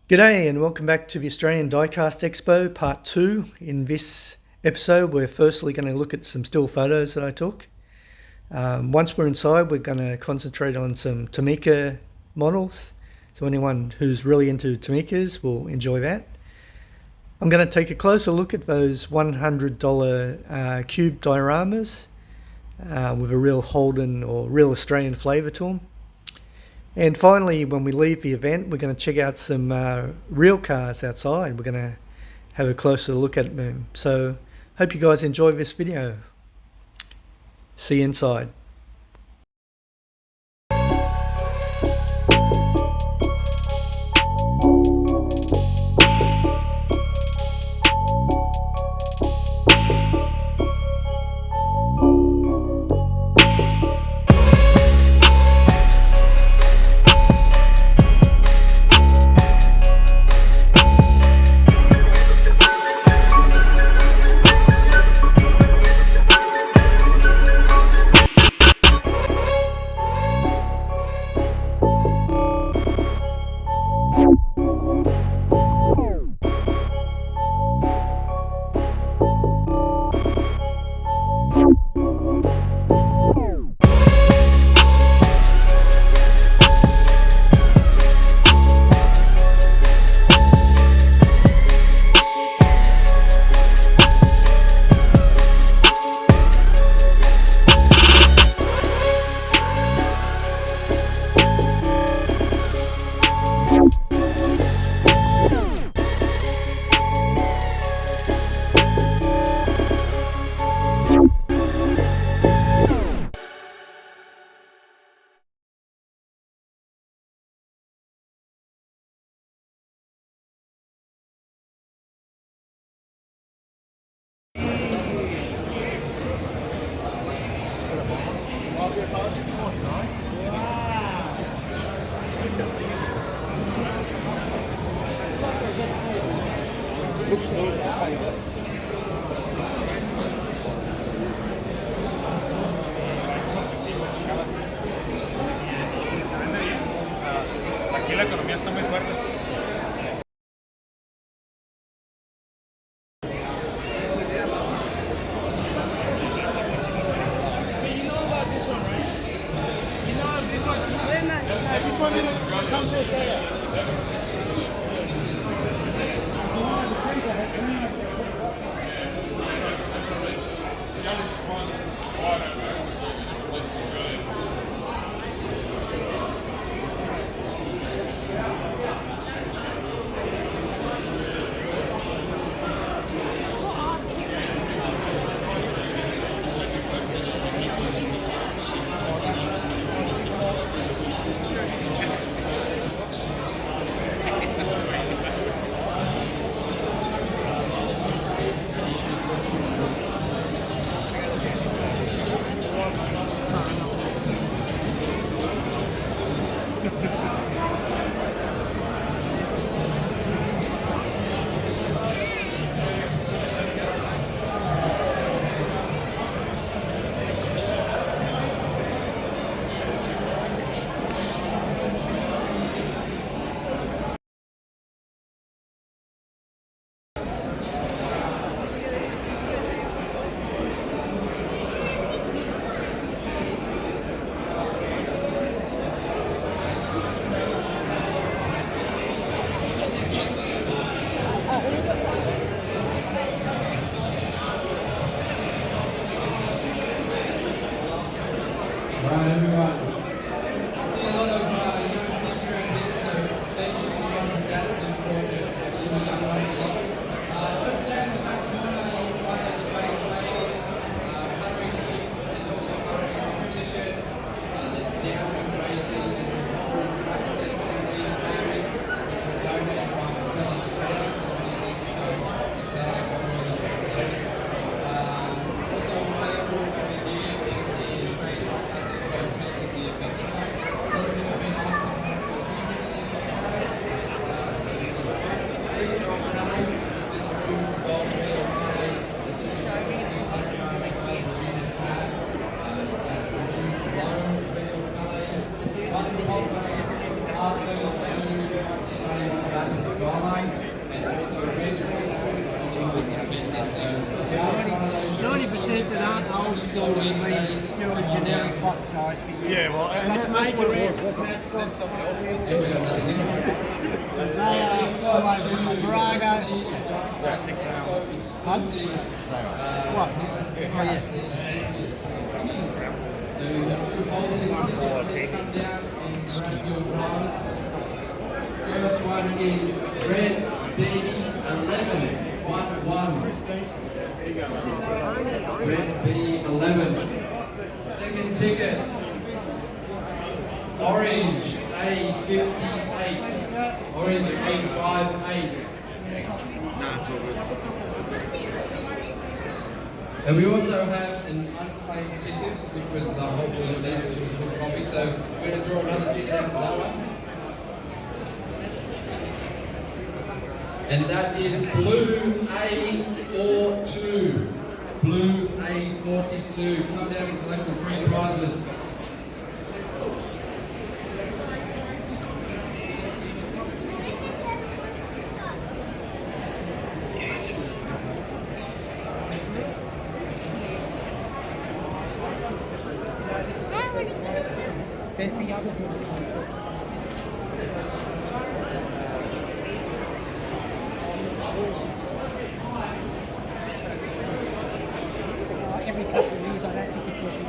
G'day and welcome back to the Australian DIECAST Expo Part 2. In this episode we're firstly going to look at some still photos that I took. Once we're inside we're going to concentrate on some Tomica models, so anyone who's really into Tomicas will enjoy that. I'm going to take a closer look at those $100 cube dioramas with a real Holden or real Australian flavour to them. And finally, when we leave the event, we're going to check out some real cars outside. We're going to have a closer look at them. So, hope you guys enjoy this video. See you inside. Looks good. Aquí la economía está muy fuerte. 90% that aren't old school will be do a generic box size for you. Yeah, well, and That's major matchbox. They are all over Braga. Pardon? What? Oh, yeah. First one is Red B11. 1-1. Red B11. Second ticket. Orange A58. Orange 858. And we also have an unclaimed ticket, which was Hot Wheels needed to full copy. So we're going to draw another ticket out for that one. And that is Blue A42. Blue A42. Come down and collect some free prizes. There's the other one. Every couple of years, I don't think it's looking good.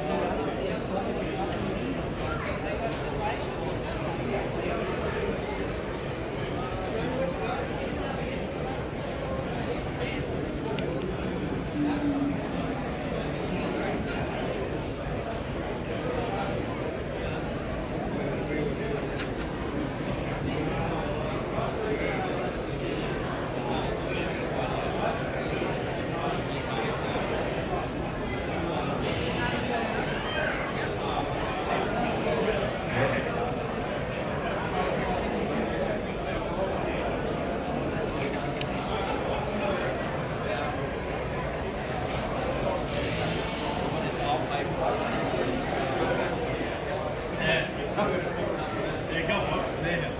There you go, folks. There.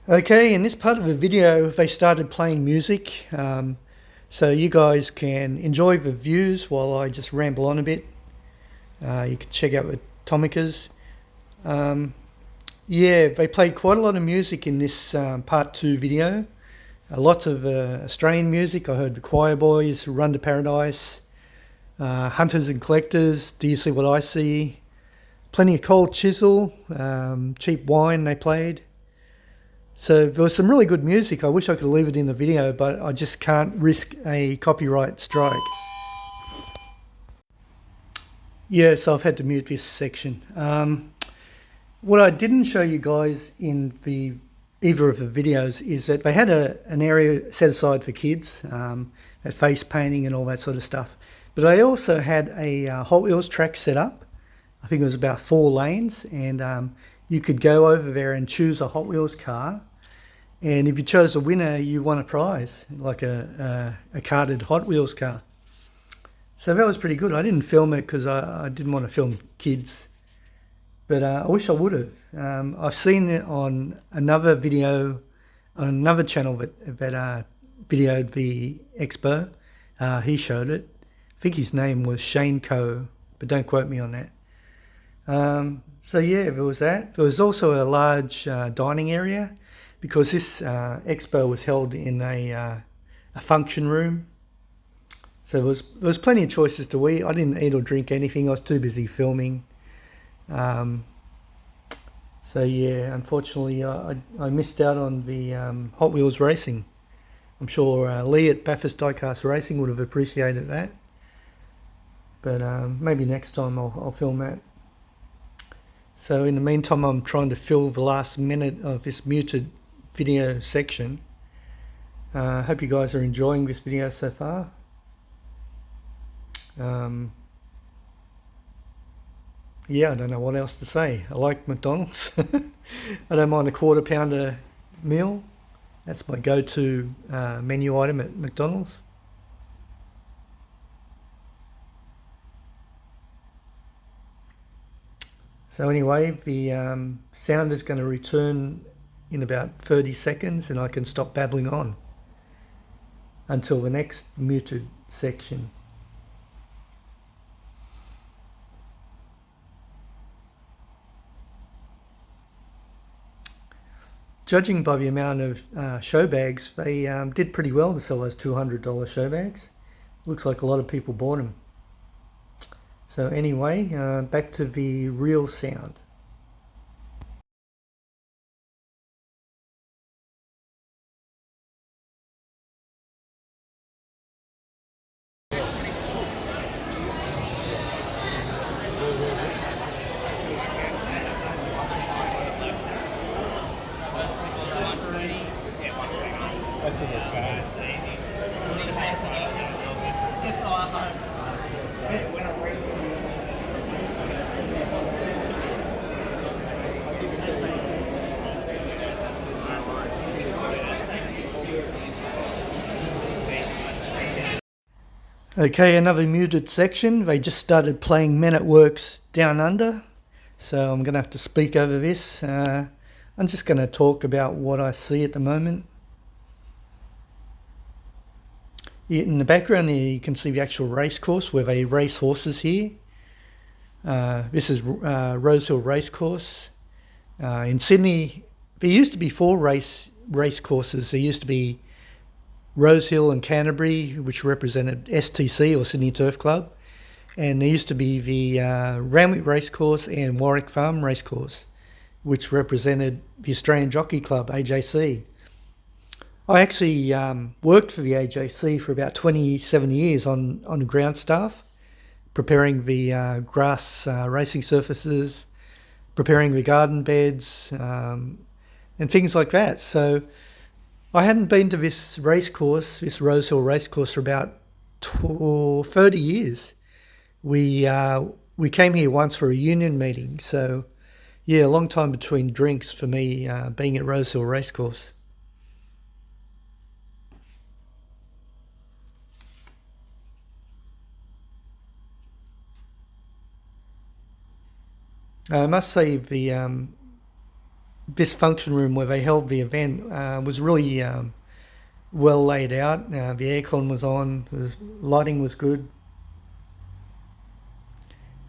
Okay, in this part of the video, they started playing music, so you guys can enjoy the views while I just ramble on a bit. You can check out the Tomicas. Yeah, they played quite a lot of music in this part 2 video. Lots of Australian music. I heard the Choir Boys, Run to Paradise, Hunters and Collectors, Do You See What I See? Plenty of Cold Chisel, Cheap Wine they played. So there was some really good music. I wish I could leave it in the video, but I just can't risk a copyright strike. Yeah, so I've had to mute this section. What I didn't show you guys in either of the videos is that they had an area set aside for kids, at face painting and all that sort of stuff. But they also had a Hot Wheels track set up. I think it was about 4 lanes, and you could go over there and choose a Hot Wheels car. And if you chose a winner, you won a prize, like a carded Hot Wheels car. So that was pretty good. I didn't film it because I didn't want to film kids, but I wish I would have. I've seen it on another video, on another channel that videoed the Expo. He showed it. I think his name was Shane Coe, but don't quote me on that. So yeah, there was that. There was also a large dining area, because this expo was held in a function room. So there was plenty of choices to eat. I didn't eat or drink anything. I was too busy filming. So yeah, unfortunately, I missed out on the Hot Wheels racing. I'm sure Lee at Bathurst DIECAST Racing would have appreciated that. But maybe next time I'll film that. So in the meantime, I'm trying to fill the last minute of this muted video section. Hope you guys are enjoying this video so far. Yeah, I don't know what else to say. I like McDonald's. I don't mind a quarter pounder meal. That's my go-to menu item at McDonald's. So anyway, the sound is going to return in about 30 seconds and I can stop babbling on until the next muted section. Judging by the amount of show bags, they did pretty well to sell those $200 show bags. Looks like a lot of people bought them. So anyway, back to the real sound. That's what it's saying. Okay, another muted section. They just started playing Men at Work's Down Under, so I'm going to have to speak over this. I'm just going to talk about what I see at the moment. In the background here you can see the actual race course where they race horses here. This is Rosehill Racecourse. In Sydney, there used to be 4 race courses. There used to be Rosehill and Canterbury, which represented STC or Sydney Turf Club. And there used to be the Randwick Racecourse and Warwick Farm Racecourse, which represented the Australian Jockey Club, AJC. I actually worked for the AJC for about 27 years on the ground staff, preparing the grass racing surfaces, preparing the garden beds, and things like that. So I hadn't been to this racecourse, this Rosehill Racecourse, for about 30 years. We came here once for a union meeting, so yeah, a long time between drinks for me being at Rosehill Racecourse. I must say this function room where they held the event was really well laid out. The aircon was on, lighting was good.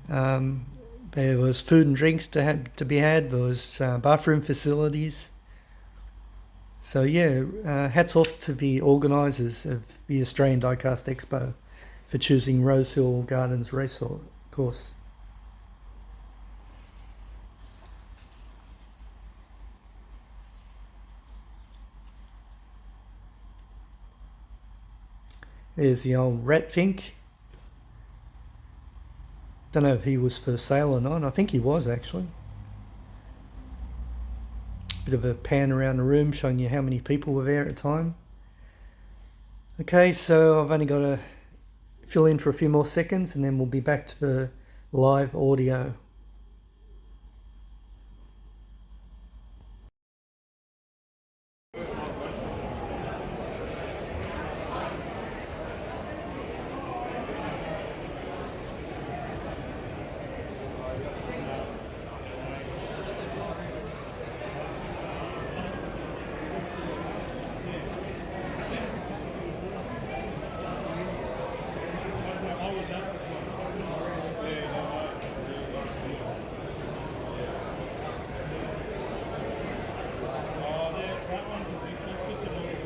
There was food and drinks to be had. There was bathroom facilities. So yeah, hats off to the organisers of the Australian DIECAST Expo for choosing Rosehill Gardens Racecourse. There's the old Ratfink. Don't know if he was for sale or not. I think he was actually. Bit of a pan around the room showing you how many people were there at the time. Okay, so I've only got to fill in for a few more seconds and then we'll be back to the live audio.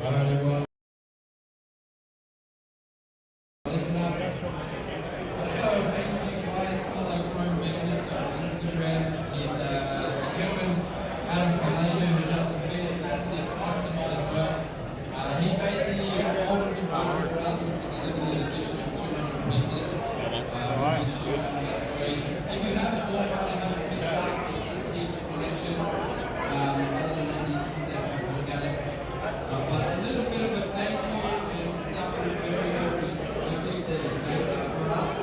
Alright, everyone. Listen up. Hello, if you guys follow Chrome Magnets on Instagram. He's a gentleman out of Malaysia who does some fantastic customized work. He made the older Toronto for us, which was a limited edition of 200 pieces. Which you have an exploration. If you haven't bought one, you haven't picked it up, you can see your collection. Other than that, you can definitely look at it. But a little bit of a thank you and something very exclusive that is made for us.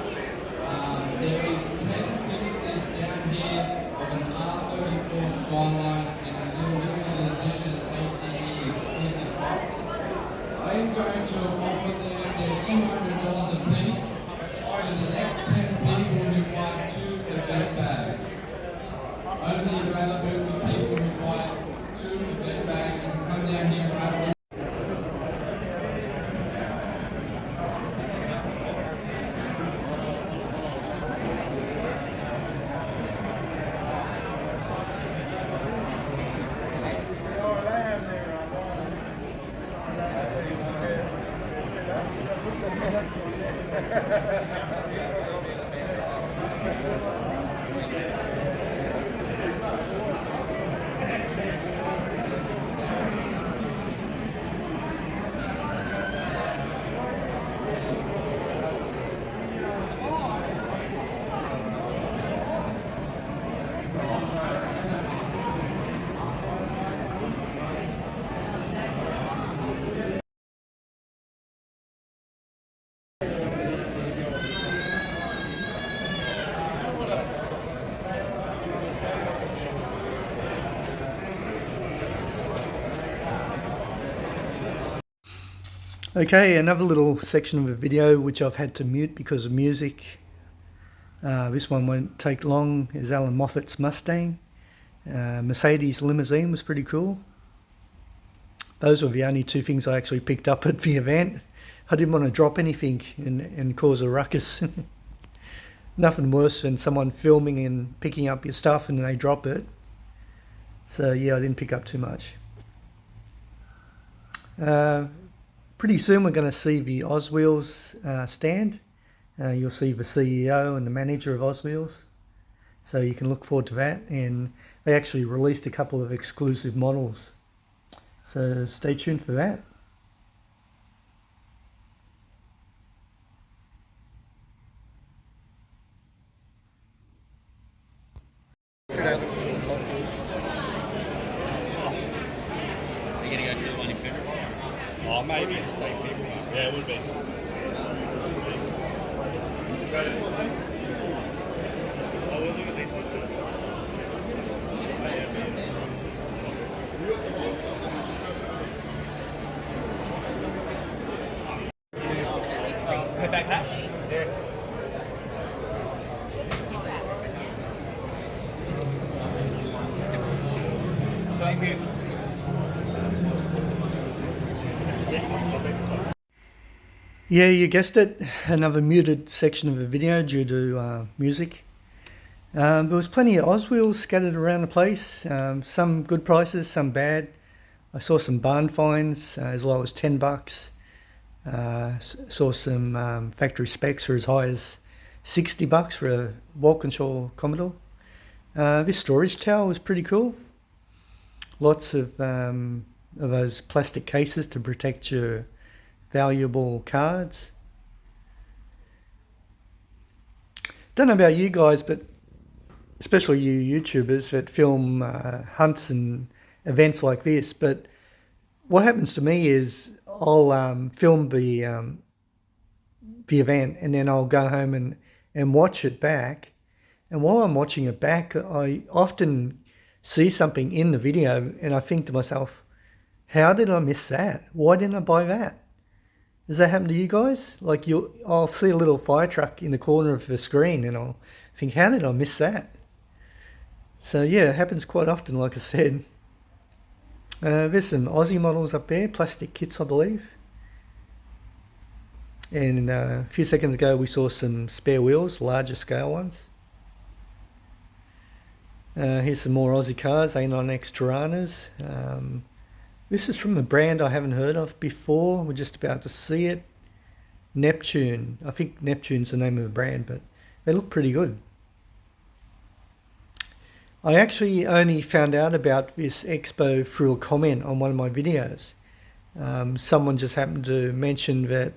There is 10 pieces down here of an R34 Skyline in a little limited edition ADE exclusive box. I am going to offer them their $200 a piece to the next 10 people who buy 2 event bags. Okay, another little section of a video which I've had to mute because of music. This one won't take long. Is Alan Moffat's Mustang. Mercedes limousine was pretty cool. Those were the only two things I actually picked up at the event. I didn't want to drop anything and cause a ruckus. Nothing worse than someone filming and picking up your stuff and they drop it. So yeah, I didn't pick up too much. Pretty soon we're going to see the Oswheels stand. You'll see the CEO and the manager of Oswheels. So you can look forward to that. And they actually released a couple of exclusive models. So stay tuned for that. Are you going to go to the one in Pembroke? Oh, maybe the same people. Yeah, it would be. Oh, we'll look at these ones. Head back hash? Yeah. Thank you. Yeah, you guessed it. Another muted section of the video due to music. There was plenty of Oswheels scattered around the place. Some good prices, some bad. I saw some barn finds as low as $10. Saw some factory specs for as high as $60 for a Walkinshaw Commodore. This storage tower was pretty cool. Lots of those plastic cases to protect your valuable cards. Don't know about you guys, but especially you YouTubers that film hunts and events like this, but what happens to me is I'll film the event and then I'll go home and watch it back. And while I'm watching it back, I often see something in the video and I think to myself, how did I miss that? Why didn't I buy that? Does that happen to you guys? Like I'll see a little fire truck in the corner of the screen and I'll think, how did I miss that? So yeah, it happens quite often, like I said. There's some Aussie models up there, plastic kits I believe. And a few seconds ago we saw some spare wheels, larger scale ones. Here's some more Aussie cars, A9X Tiranas. This is from a brand I haven't heard of before. We're just about to see it. Neptune. I think Neptune's the name of the brand, but they look pretty good. I actually only found out about this expo through a comment on one of my videos. Someone just happened to mention that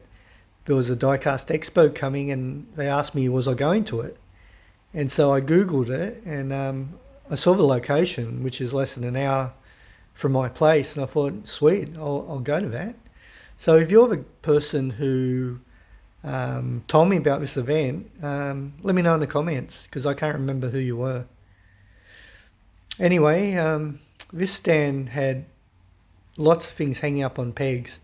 there was a DIECAST Expo coming and they asked me was I going to it. And so I Googled it and I saw the location, which is less than an hour from my place, and I thought, sweet, I'll go to that. So if you're the person who told me about this event, let me know in the comments because I can't remember who you were. Anyway, this stand had lots of things hanging up on pegs,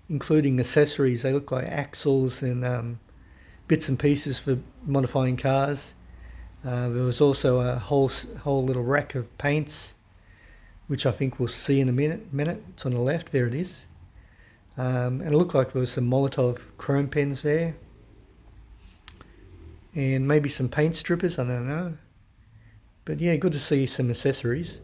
including accessories. They look like axles and bits and pieces for modifying cars. There was also a whole little rack of paints, which I think we'll see in a minute. It's on the left, there it is. And it looked like there was some Molotov chrome pens there. And maybe some paint strippers, I don't know. But yeah, good to see some accessories.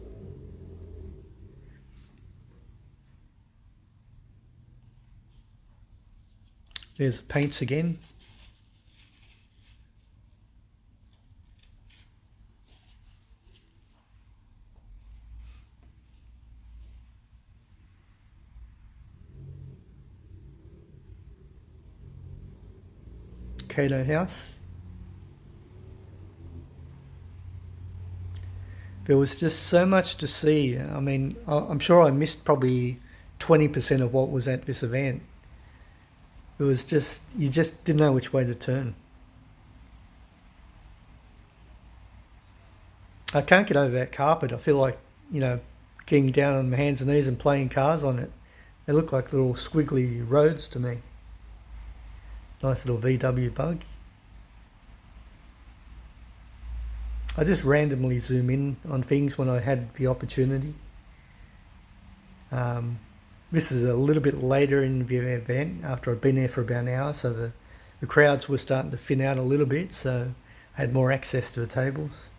There's paints again. Kaale house. There was just so much to see. I mean, I'm sure I missed probably 20% of what was at this event. It was just, you just didn't know which way to turn. I can't get over that carpet. I feel like, you know, getting down on my hands and knees and playing cars on it. They look like little squiggly roads to me. Nice little VW bug. I just randomly zoom in on things when I had the opportunity. This is a little bit later in the event, after I'd been there for about an hour, so the crowds were starting to thin out a little bit, so I had more access to the tables.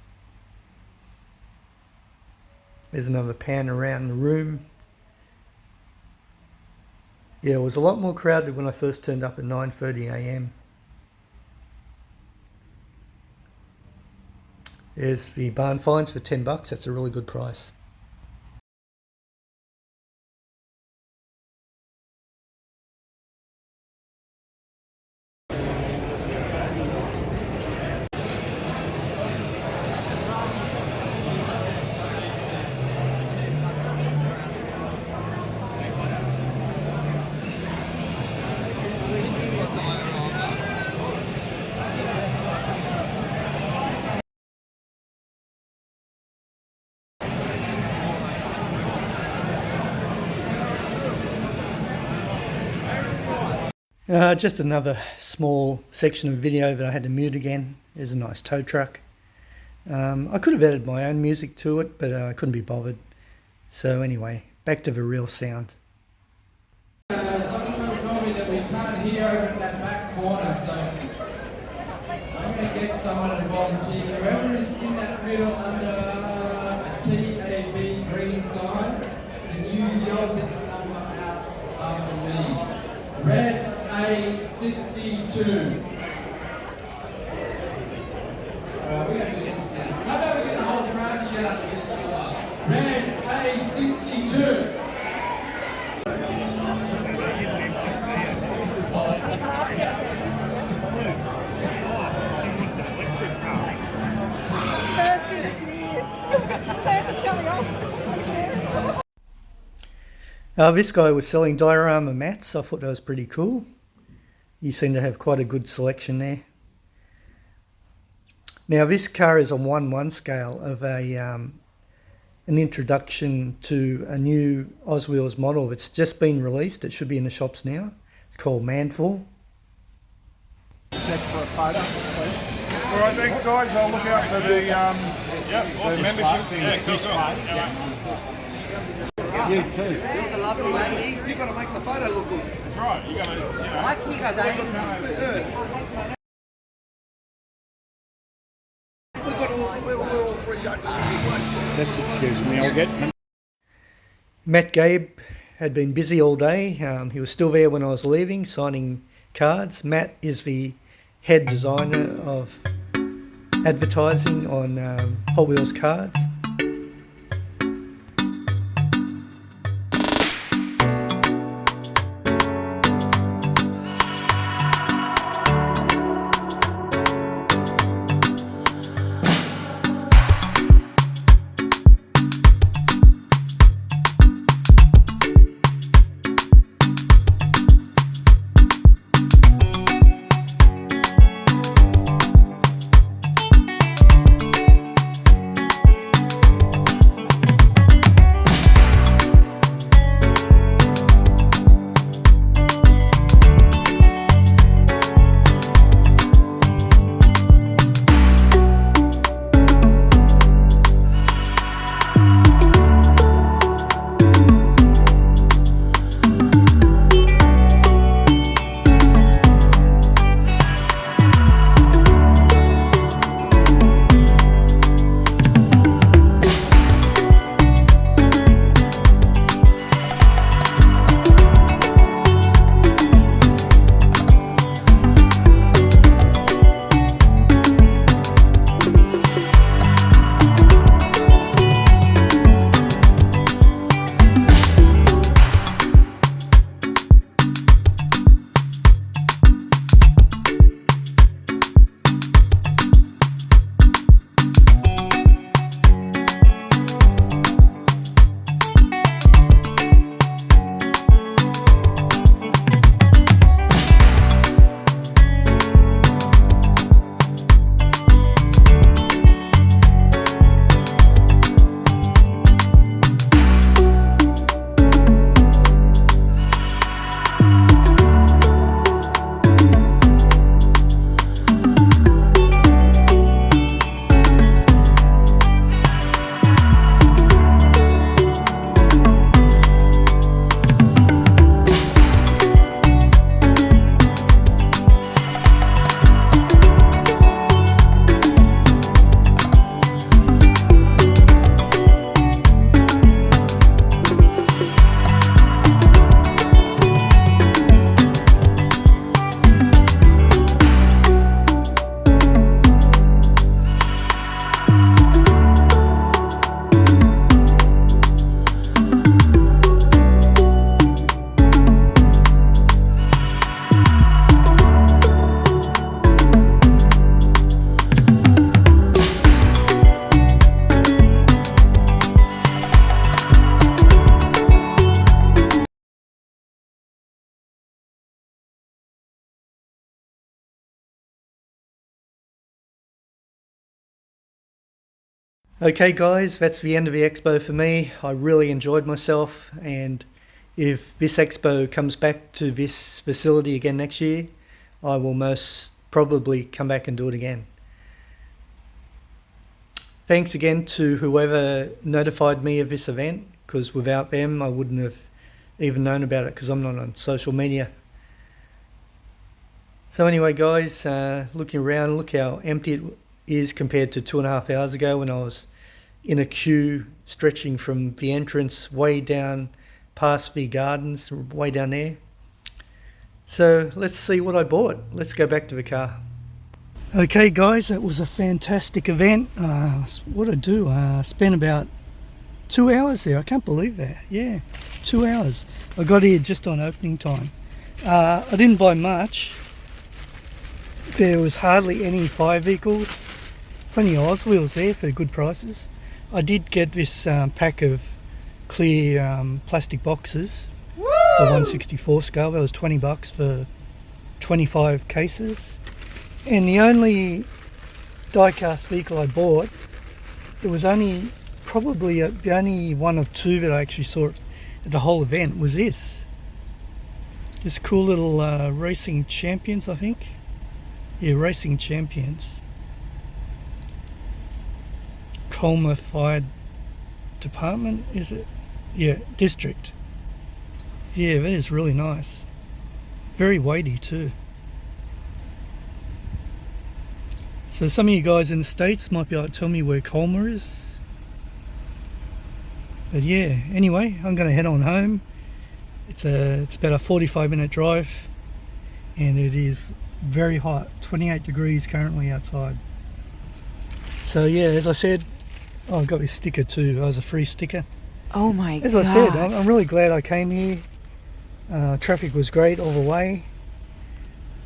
There's another pan around the room. Yeah, it was a lot more crowded when I first turned up at 9:30 a.m. There's the barn finds for $10. That's a really good price. Just another small section of video that I had to mute again. There's a nice tow truck. I could have added my own music to it, but I couldn't be bothered. So anyway, back to the real sound. Someone told me that we can't hear over in that back corner, so I'm going to get someone to volunteer. Whoever is in that middle under a TAB green sign, can you yell this number out after me? Red A62. We're going to do this now. How about we get the whole crowd to yell out the number? Red A62. This guy was selling diorama mats. I thought that was pretty cool. You seem to have quite a good selection there. Now this car is on 1/1 scale of an introduction to a new Oswheels model. It's just been released. It should be in the shops now. It's called Manful. Check for a photo, please. All right, thanks guys. I'll look out for the membership thing. Yeah, cool. You too. You're the lovely lady. You've got to make the photo look good. That's right. You got to, you know. I keep saying, we've got we're all three going to the Just excuse me. I'll get. Matt Gabe had been busy all day. He was still there when I was leaving, signing cards. Matt is the head designer of advertising on Hot Wheels cards. Okay guys, that's the end of the expo for me. I really enjoyed myself, and if this expo comes back to this facility again next year, I will most probably come back and do it again. Thanks again to whoever notified me of this event, because without them I wouldn't have even known about it, because I'm not on social media. So anyway guys, looking around, look how empty it is compared to 2.5 hours ago when I was in a queue stretching from the entrance way down past the gardens, way down there. So let's see what I bought. Let's go back to the car. Okay guys, that was a fantastic event. What I do, spent about 2 hours there. I can't believe that. Yeah, 2 hours. I got here just on opening time. I didn't buy much. There was hardly any fire vehicles. Plenty of Oz wheels there for good prices. I did get this pack of clear plastic boxes for 1/64 scale. That was $20 for 25 cases. And the only die-cast vehicle I bought, it was only probably the only one of two that I actually saw at the whole event, was this cool little Racing Champions, I think. Yeah, Racing Champions. Colma Fire Department, is it? Yeah, District. Yeah, that is really nice. Very weighty too. So some of you guys in the States might be able to tell me where Colma is. But yeah, anyway, I'm going to head on home. It's about a 45-minute drive, and it is very hot, 28 degrees currently outside. So yeah, as I said, I got this sticker too. That was a free sticker. Oh my god. As I said, I'm really glad I came here. Traffic was great all the way,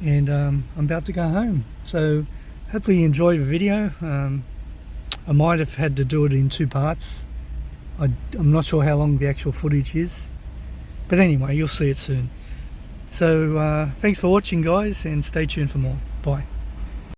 and I'm about to go home. So hopefully you enjoyed the video. I might have had to do it in 2 parts. I'm not sure how long the actual footage is, but anyway, you'll see it soon. So thanks for watching guys, and stay tuned for more. Bye.